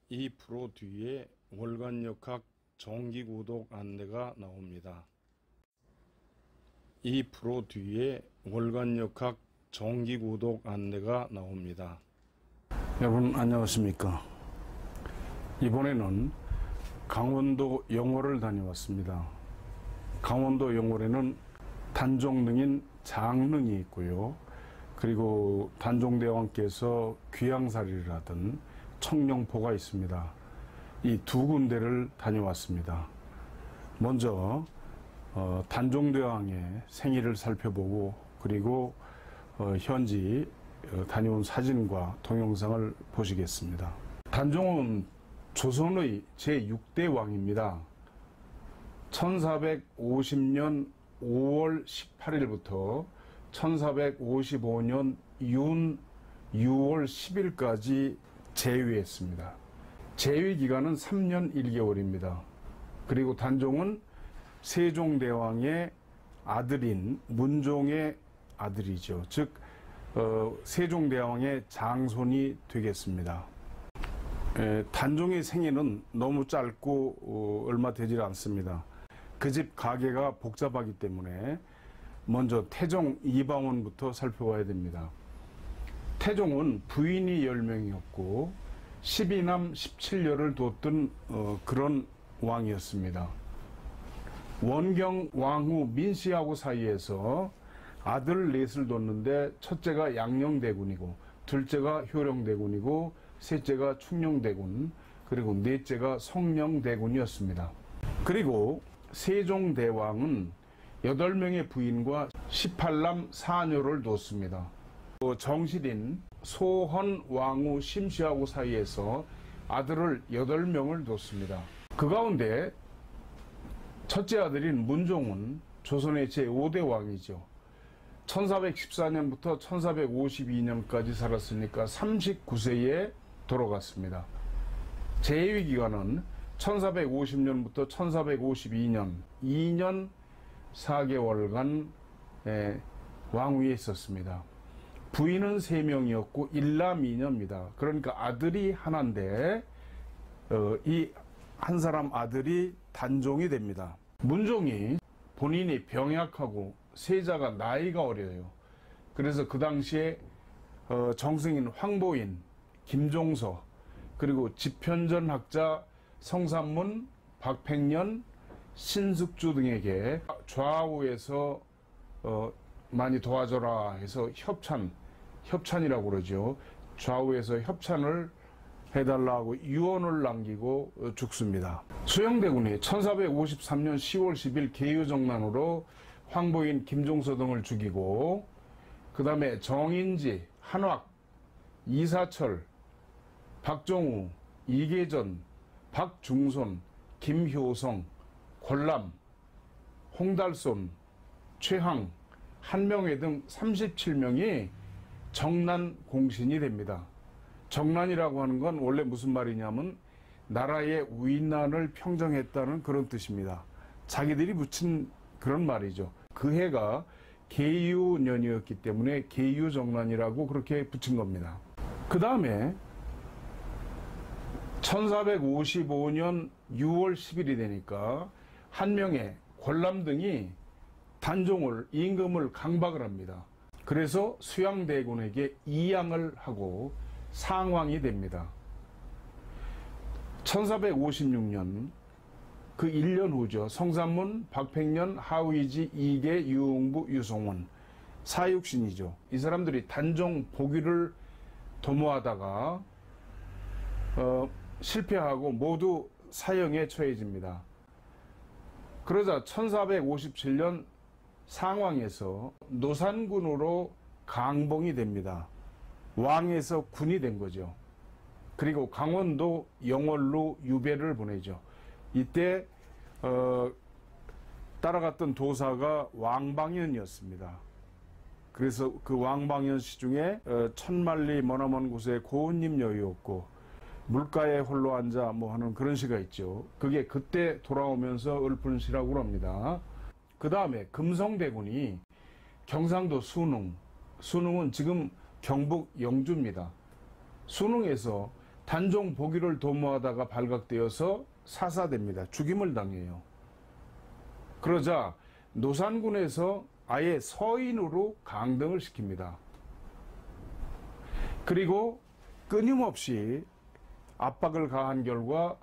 이 프로 뒤에 월간역학 정기구독 안내가 나옵니다. 이 프로 뒤에 월간역학 정기구독 안내가 나옵니다. 여러분 안녕하십니까. 이번에는 강원도 영월을 다녀왔습니다. 강원도 영월에는 단종능인 장능이 있고요. 그리고 단종대왕께서 귀향살이를 하던 청룡포가 있습니다. 이 두 군데를 다녀왔습니다. 먼저 단종대왕의 생일을 살펴보고 그리고 현지 다녀온 사진과 동영상을 보시겠습니다. 단종은 조선의 제6대 왕입니다. 1450년 5월 18일부터 1455년 6월 10일까지 재위했습니다. 재위 기간은 3년 1개월입니다. 그리고 단종은 세종대왕의 아들인 문종의 아들이죠. 즉 세종대왕의 장손이 되겠습니다. 단종의 생애는 너무 짧고 얼마 되질 않습니다. 그 집 가계가 복잡하기 때문에 먼저 태종 이방원부터 살펴봐야 됩니다. 태종은 부인이 10명이었고 12남 17녀를 뒀던 그런 왕이었습니다. 원경 왕후 민씨하고 사이에서 아들 넷을 뒀는데 첫째가 양녕대군이고 둘째가 효령대군이고 셋째가 충녕대군 그리고 넷째가 성령대군이었습니다. 그리고 세종대왕은 8명의 부인과 18남 4녀를 뒀습니다. 정실인 소헌 왕후 심씨하고 사이에서 아들을 8명을 뒀습니다. 그 가운데 첫째 아들인 문종은 조선의 제5대 왕이죠. 1414년부터 1452년까지 살았으니까 39세에 돌아갔습니다. 재위 기간은 1450년부터 1452년 2년 4개월간 왕위에 있었습니다. 부인은 3명이었고 1남 2녀입니다. 그러니까 아들이 하나인데 이 한 사람 아들이 단종이 됩니다. 문종이 본인이 병약하고 세자가 나이가 어려요. 그래서 그 당시에 정승인 황보인, 김종서 그리고 집현전학자 성삼문, 박팽년, 신숙주 등에게 좌우에서 많이 도와줘라 해서 협찬이라고 그러죠. 좌우에서 협찬을 해달라고 유언을 남기고 죽습니다. 수영대군이 1453년 10월 10일 계유정난으로 황보인, 김종서 등을 죽이고 그 다음에 정인지, 한왁, 이사철, 박종우, 이계전, 박중손, 김효성, 권람, 홍달손, 최항, 한명회 등 37명이 정난 공신이 됩니다. 정난이라고 하는 건 원래 무슨 말이냐면 나라의 위난을 평정했다는 그런 뜻입니다. 자기들이 붙인 그런 말이죠. 그 해가 계유년이었기 때문에 계유정난이라고 그렇게 붙인 겁니다. 그 다음에 1455년 6월 10일이 되니까 한명회, 권람 등이 단종을 임금을 강박을 합니다. 그래서 수양대군에게 이양을 하고 상왕이 됩니다. 1456년 그 1년 후죠. 성삼문, 박팽년, 하의지, 이계, 유흥부, 유송원 사육신이죠. 이 사람들이 단종 복위를 도모하다가 실패하고 모두 사형에 처해집니다. 그러자 1457년 상왕에서 노산군으로 강봉이 됩니다. 왕에서 군이 된 거죠. 그리고 강원도 영월로 유배를 보내죠. 이때 따라갔던 도사가 왕방연이었습니다. 그래서 그 왕방연 씨 중에 천만리 머나먼 곳에 고운님 여유였고 물가에 홀로 앉아 뭐 하는 그런 시가 있죠. 그게 그때 돌아오면서 읊은 시라고 합니다. 그 다음에 금성대군이 경상도 순웅은 지금 경북 영주입니다. 순웅에서 단종 복위를 도모하다가 발각되어서 사사됩니다. 죽임을 당해요. 그러자 노산군에서 아예 서인으로 강등을 시킵니다. 그리고 끊임없이 압박을 가한 결과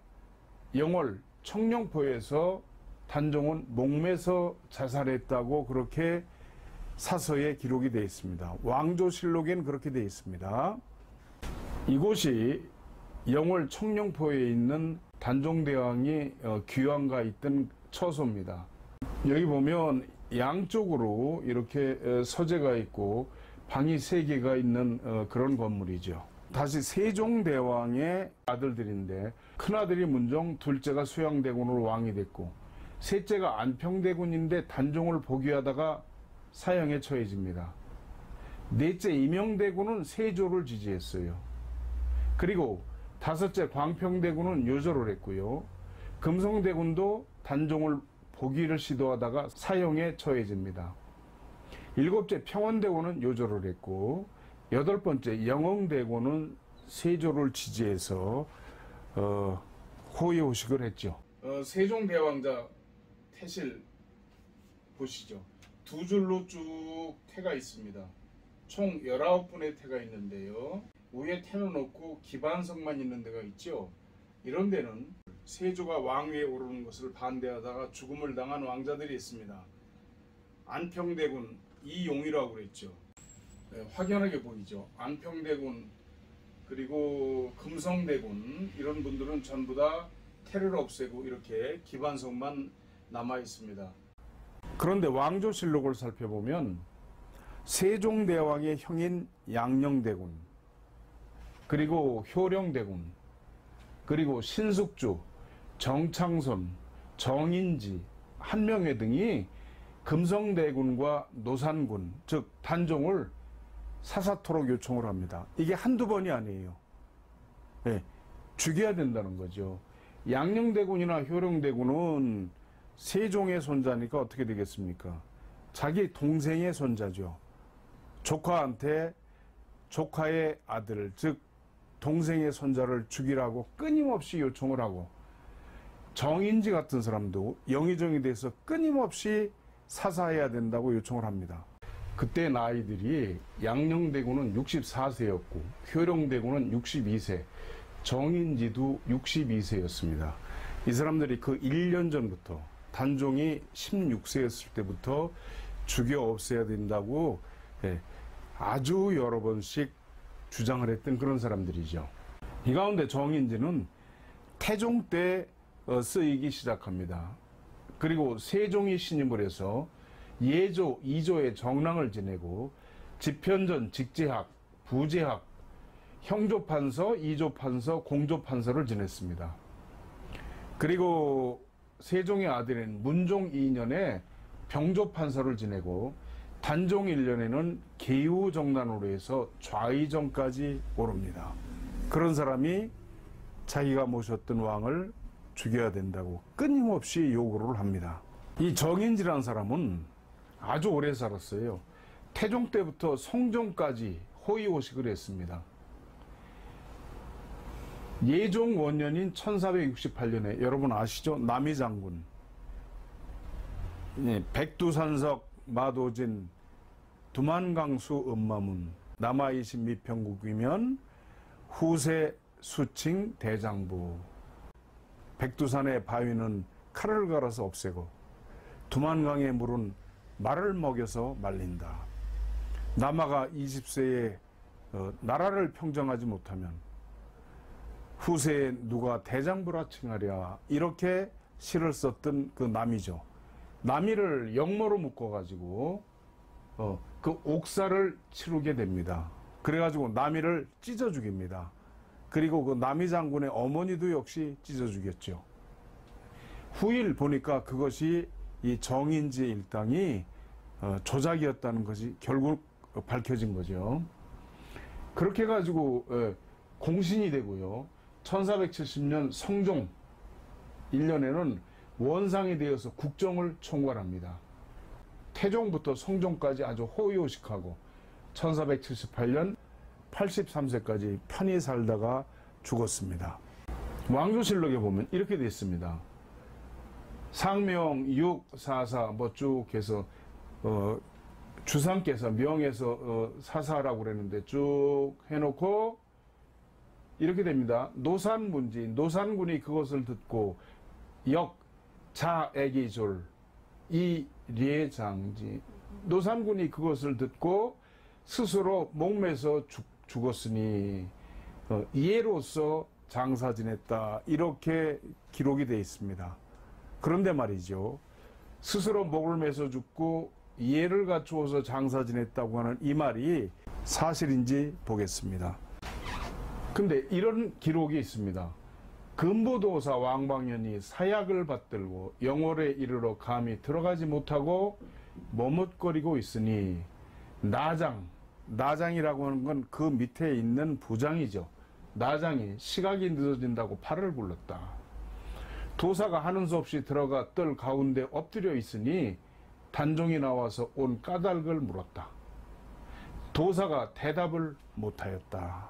영월 청룡포에서 단종은 목매서 자살했다고 그렇게 사서에 기록이 되어 있습니다. 왕조실록에는 그렇게 되어 있습니다. 이곳이 영월 청룡포에 있는 단종대왕이 귀환가 있던 처소입니다. 여기 보면 양쪽으로 이렇게 서재가 있고 방이 3개가 있는 그런 건물이죠. 다시 세종대왕의 아들들인데 큰아들이 문종, 둘째가 수양대군으로 왕이 됐고 셋째가 안평대군인데 단종을 복위하다가 사형에 처해집니다. 넷째 임영대군은 세조를 지지했어요. 그리고 다섯째 광평대군은 요절을 했고요. 금성대군도 단종을 복위를 시도하다가 사형에 처해집니다. 일곱째 평원대군은 요절을 했고 여덟 번째 영흥대군은 세조를 지지해서 호의호식을 했죠. 세종대왕자 태실 보시죠. 두 줄로 쭉 태가 있습니다. 총 19분의 태가 있는데요. 위에 태는 없고 기반석만 있는 데가 있죠. 이런 데는 세조가 왕위에 오르는 것을 반대하다가 죽음을 당한 왕자들이 있습니다. 안평대군 이용이라고 그랬죠. 네, 확연하게 보이죠. 안평대군 그리고 금성대군 이런 분들은 전부 다 태를 없애고 이렇게 기반석만 남아 있습니다. 그런데 왕조실록을 살펴보면 세종대왕의 형인 양녕대군 그리고 효령대군 그리고 신숙주, 정창손, 정인지, 한명회 등이 금성대군과 노산군 즉 단종을 사사토록 요청을 합니다. 이게 한두 번이 아니에요. 네, 죽여야 된다는 거죠. 양녕대군이나 효령대군은 세종의 손자니까 어떻게 되겠습니까? 자기 동생의 손자죠. 조카한테 조카의 아들 즉 동생의 손자를 죽이라고 끊임없이 요청을 하고 정인지 같은 사람도 영의정이 돼서 끊임없이 사사해야 된다고 요청을 합니다. 그때 나이들이 양녕대군은 64세였고 효령대군은 62세, 정인지도 62세였습니다. 이 사람들이 그 1년 전부터 단종이 16세였을 때부터 죽여 없애야 된다고 아주 여러 번씩 주장을 했던 그런 사람들이죠. 이 가운데 정인지는 태종 때 쓰이기 시작합니다. 그리고 세종이 신임을 해서 예조, 이조의 정랑을 지내고 집현전, 직제학, 부제학, 형조판서, 이조판서, 공조판서를 지냈습니다. 그리고 세종의 아들인 문종 2년에 병조판서를 지내고 단종 1년에는 계우정난으로 해서 좌의정까지 오릅니다. 그런 사람이 자기가 모셨던 왕을 죽여야 된다고 끊임없이 요구를 합니다. 이 정인지라는 사람은 아주 오래 살았어요. 태종 때부터 성종까지 호의호식을 했습니다. 예종 원년인 1468년에 여러분 아시죠? 남이장군, 백두산석, 마도진, 두만강수, 음마문, 남아이신 미평국이면 후세 수칭 대장부. 백두산의 바위는 칼을 갈아서 없애고 두만강의 물은 말을 먹여서 말린다. 남아가 20세에 나라를 평정하지 못하면 후세에 누가 대장부라 칭하랴. 이렇게 시를 썼던 그 남이죠. 남이를 역모로 묶어가지고 그 옥사를 치르게 됩니다. 그래가지고 남이를 찢어 죽입니다. 그리고 그 남이 장군의 어머니도 역시 찢어 죽였죠. 후일 보니까 그것이 이 정인지 일당이 조작이었다는 것이 결국 밝혀진 거죠. 그렇게 해가지고 공신이 되고요. 1470년 성종 1년에는 원상이 되어서 국정을 총괄합니다. 태종부터 성종까지 아주 호의호식하고 1478년 83세까지 편히 살다가 죽었습니다. 왕조실록에 보면 이렇게 되어 있습니다. 상명 6, 4사 뭐 쭉 해서 주상께서 명에서 사사라고 그랬는데 쭉 해놓고 이렇게 됩니다. 노산문지, 노산군이 그것을 듣고 자애기졸 이례장지, 노산군이 그것을 듣고 스스로 목매서 죽었으니 이해로서 장사 지냈다, 이렇게 기록이 되어 있습니다. 그런데 말이죠, 스스로 목을 매서 죽고 이해를 갖추어서 장사 지냈다고 하는 이 말이 사실인지 보겠습니다. 근데 이런 기록이 있습니다. 금보도사 왕방연이 사약을 받들고 영월에 이르러 감히 들어가지 못하고 머뭇거리고 있으니 나장이라고 하는 건 그 밑에 있는 부장이죠. 나장이 시각이 늦어진다고 팔을 굴렀다. 도사가 하는 수 없이 들어가 뜰 가운데 엎드려 있으니 단종이 나와서 온 까닭을 물었다. 도사가 대답을 못하였다.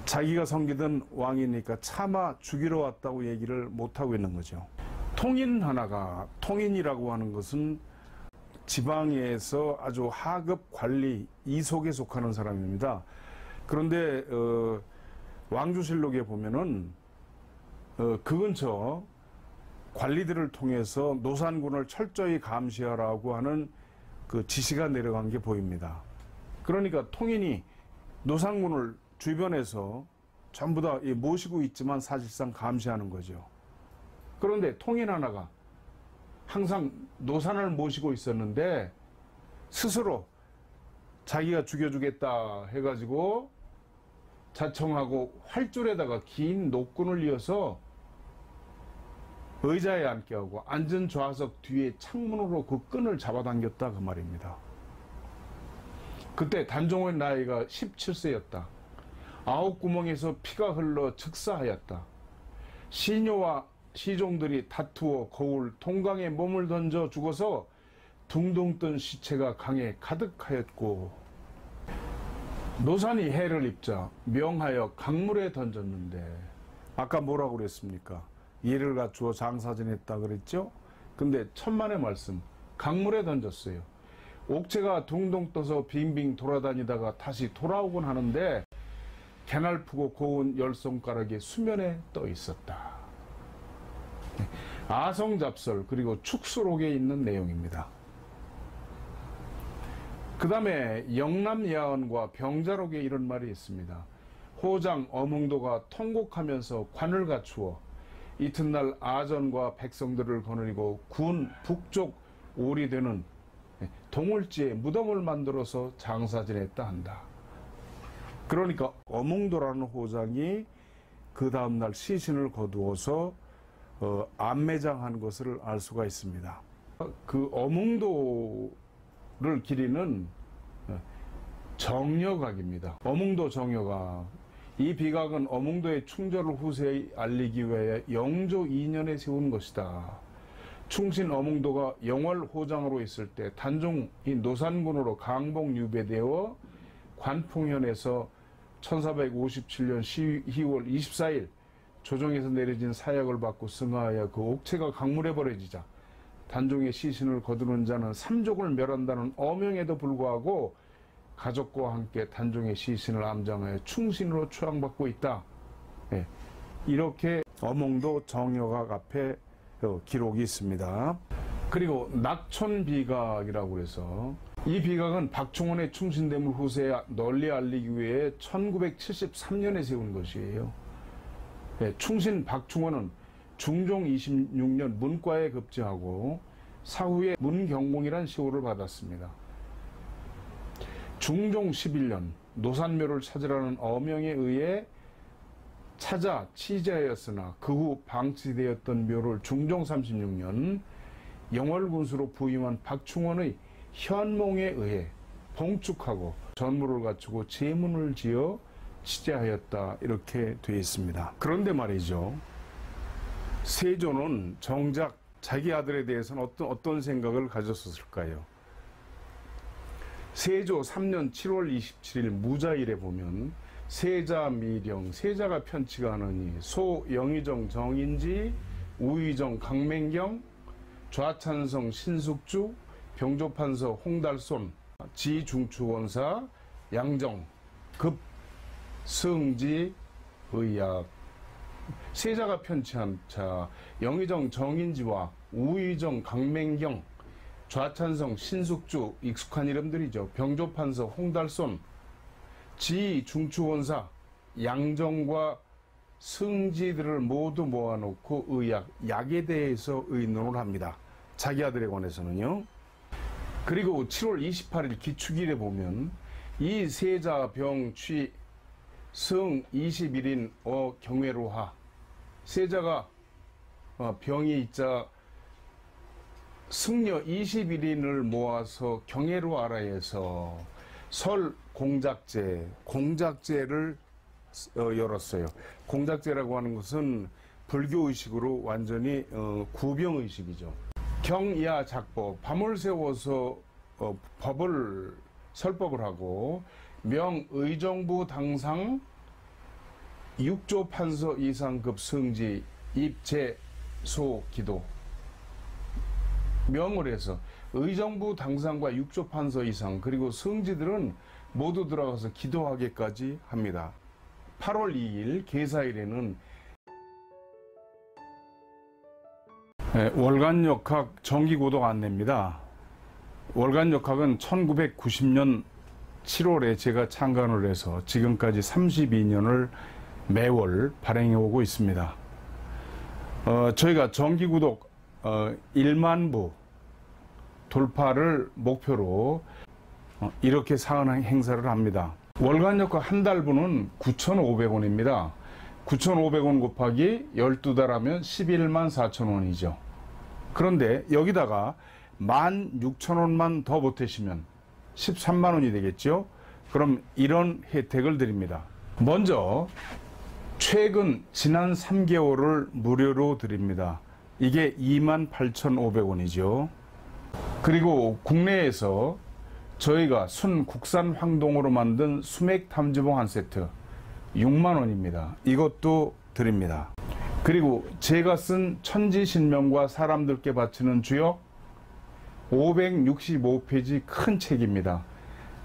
자기가 섬기던 왕이니까 차마 죽이러 왔다고 얘기를 못하고 있는 거죠. 통인 하나가, 통인이라고 하는 것은 지방에서 아주 하급 관리 이속에 속하는 사람입니다. 그런데 왕조실록에 보면은 그 근처 관리들을 통해서 노산군을 철저히 감시하라고 하는 그 지시가 내려간 게 보입니다. 그러니까 통인이 노산군을 주변에서 전부 다 모시고 있지만 사실상 감시하는 거죠. 그런데 통인 하나가 항상 노산을 모시고 있었는데 스스로 자기가 죽여주겠다 해가지고 자청하고 활줄에다가 긴 노끈을 이어서 의자에 앉게 하고 앉은 좌석 뒤에 창문으로 그 끈을 잡아당겼다, 그 말입니다. 그때 단종의 나이가 17세였다. 9구멍에서 피가 흘러 즉사하였다. 시녀와 시종들이 다투어 거울 동강에 몸을 던져 죽어서 둥둥 뜬 시체가 강에 가득하였고, 노산이 해를 입자 명하여 강물에 던졌는데, 아까 뭐라고 그랬습니까? 예를 갖추어 장사 지냈다 그랬죠? 근데 천만의 말씀, 강물에 던졌어요. 옥체가 둥둥 떠서 빙빙 돌아다니다가 다시 돌아오곤 하는데 개날프고 고운 열 손가락이 수면에 떠 있었다. 아성잡설 그리고 축수록에 있는 내용입니다. 그 다음에 영남야언과 병자록에 이런 말이 있습니다. 호장 어몽도가 통곡하면서 관을 갖추어 이튿날 아전과 백성들을 거느리고 군 북쪽 오리되는 동울지에 무덤을 만들어서 장사 지냈다 한다. 그러니까 어몽도라는 호장이 그 다음날 시신을 거두어서 안매장한 것을 알 수가 있습니다. 그 어몽도를 기리는 정여각입니다. 어몽도 정여각. 이 비각은 어몽도의 충절을 후세에 알리기 위해 영조 2년에 세운 것이다. 충신 어몽도가 영월 호장으로 있을 때 단종이 노산군으로 강복 유배되어 관풍현에서 1457년 12월 24일 조정에서 내려진 사약을 받고 승하하여 그 옥체가 강물에 버려지자 단종의 시신을 거두는 자는 삼족을 멸한다는 어명에도 불구하고 가족과 함께 단종의 시신을 암장하여 충신으로 추앙받고 있다. 네. 이렇게 어몽도 정여각 앞에 기록이 있습니다. 그리고 낙촌비각이라고 해서 이 비각은 박충원의 충신됨을 후세에 널리 알리기 위해 1973년에 세운 것이에요. 네, 충신 박충원은 중종 26년 문과에 급제하고 사후에 문경공이란 시호를 받았습니다. 중종 11년 노산묘를 찾으라는 어명에 의해 찾아 취재하였으나 그 후 방치되었던 묘를 중종 36년 영월군수로 부임한 박충원의 현몽에 의해 봉축하고 전무를 갖추고 제문을 지어 취재하였다, 이렇게 되어 있습니다. 그런데 말이죠, 세조는 정작 자기 아들에 대해서는 어떤 생각을 가졌었을까요? 세조 3년 7월 27일 무자일에 보면 세자 미령, 세자가 편치가 않으니 소 영의정 정인지 우의정 강맹경 좌찬성 신숙주 병조판서 홍달손 지중추원사 양정 급 승지 의약. 세자가 편치한 자 영의정 정인지와 우의정 강맹경 좌찬성 신숙주 익숙한 이름들이죠. 병조판서 홍달손 지중추원사 양정과 승지들을 모두 모아놓고 의약, 약에 대해서 의논을 합니다. 자기 아들에 관해서는요. 그리고 7월 28일 기축일에 보면 이 세자 병취 승 21인 경외로하. 세자가 병이 있자 승려 21인을 모아서 경외로하라에서 설 공작제를 열었어요. 공작제라고 하는 것은 불교 의식으로 완전히 구병 의식이죠. 경야 작법, 밤을 세워서 설법을 하고 명의정부 당상 6조 판서 이상급 승지 입제소 기도 명을 해서 의정부 당상과 6조 판서 이상 그리고 승지들은 모두 들어가서 기도하기까지 합니다. 8월 2일 계사일에는 월간역학 정기구독 안내입니다. 월간역학은 1990년 7월에 제가 창간을 해서 지금까지 32년을 매월 발행해 오고 있습니다. 저희가 정기구독 1만 부 돌파를 목표로 이렇게 사은 행사를 합니다. 월간역학 한 달분은 9,500원입니다. 9,500원 곱하기 12달 하면 11만 4천원이죠. 그런데 여기다가 16,000원만 더 보태시면 13만 원이 되겠죠. 그럼 이런 혜택을 드립니다. 먼저 최근 지난 3개월을 무료로 드립니다. 이게 28,500원이죠. 그리고 국내에서 저희가 순국산 황동으로 만든 수맥 탐지봉 한 세트 6만 원입니다. 이것도 드립니다. 그리고 제가 쓴 천지신명과 사람들께 바치는 주역 565페이지 큰 책입니다.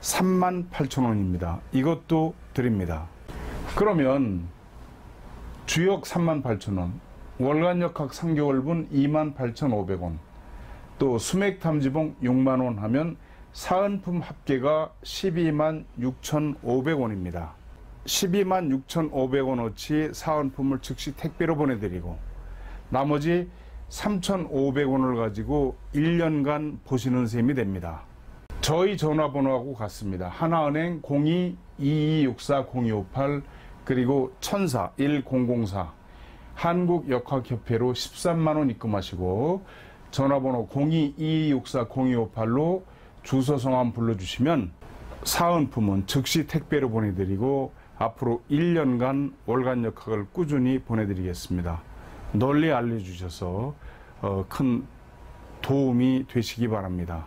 38,000원입니다. 이것도 드립니다. 그러면 주역 38,000원, 월간역학 3개월분 28,500원, 또 수맥탐지봉 6만원 하면 사은품 합계가 126,500원입니다. 126,500원어치 사은품을 즉시 택배로 보내드리고 나머지 3,500원을 가지고 1년간 보시는 셈이 됩니다. 저희 전화번호하고 같습니다. 하나은행 02-2264-0258 그리고 천사 1004 한국역학협회로 13만원 입금하시고 전화번호 02-2264-0258로 주소 성함 불러주시면 사은품은 즉시 택배로 보내드리고 앞으로 1년간 월간역학을 꾸준히 보내드리겠습니다. 널리 알려주셔서 큰 도움이 되시기 바랍니다.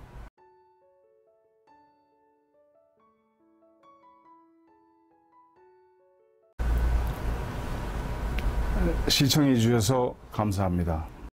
시청해 주셔서 감사합니다.